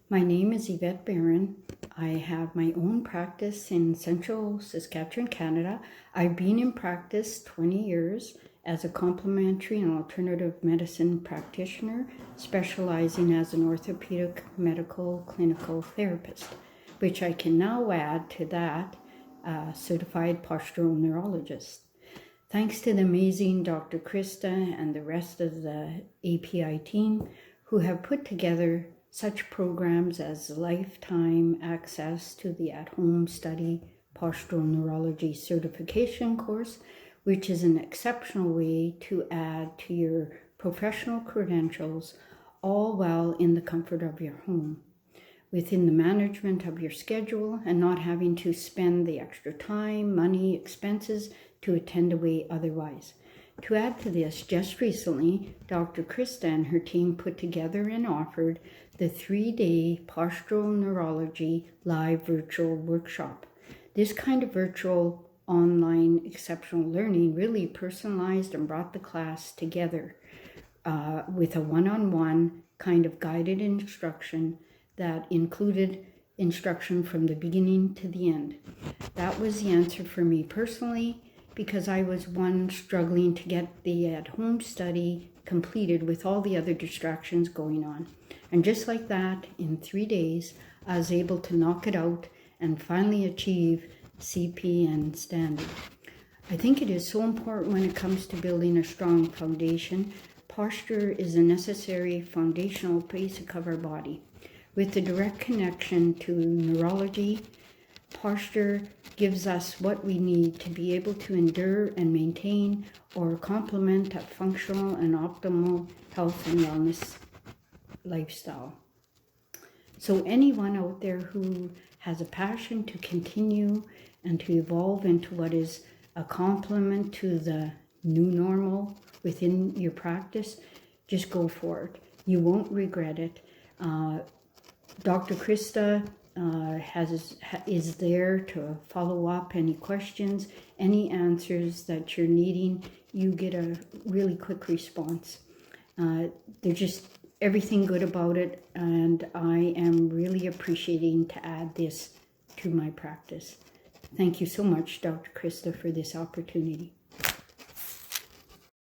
My name is Yvette Barron. I have my own practice in central Saskatchewan, Canada. I've been in practice 20 years as a complementary and alternative medicine practitioner, specializing as an orthopedic medical clinical therapist, which I can now add to that, certified postural neurologist. Thanks to the amazing Dr. Krista and the rest of the API team who have put together such programs as lifetime access to the at-home study postural neurology certification course, which is an exceptional way to add to your professional credentials, all while in the comfort of your home, within the management of your schedule and not having to spend the extra time, money, expenses to attend away otherwise. To add to this, just recently, Dr. Krista and her team put together and offered the 3-day Postural Neurology live virtual workshop. This kind of virtual online exceptional learning really personalized and brought the class together with a one-on-one kind of guided instruction that included instruction from the beginning to the end. That was the answer for me personally, because I was one struggling to get the at-home study completed with all the other distractions going on. And just like that, in 3 days, I was able to knock it out and finally achieve CP and standing. I think it is so important when it comes to building a strong foundation. Posture is a necessary foundational basic of our body. With the direct connection to neurology, posture gives us what we need to be able to endure and maintain or complement a functional and optimal health and wellness lifestyle. So anyone out there who has a passion to continue and to evolve into what is a complement to the new normal within your practice, just go for it. You won't regret it. Dr. Krista is there to follow up any questions, any answers that you're needing. You get a really quick response. There's just everything good about it, and I am really appreciating to add this to my practice. Thank you so much, Dr. Krista, for this opportunity.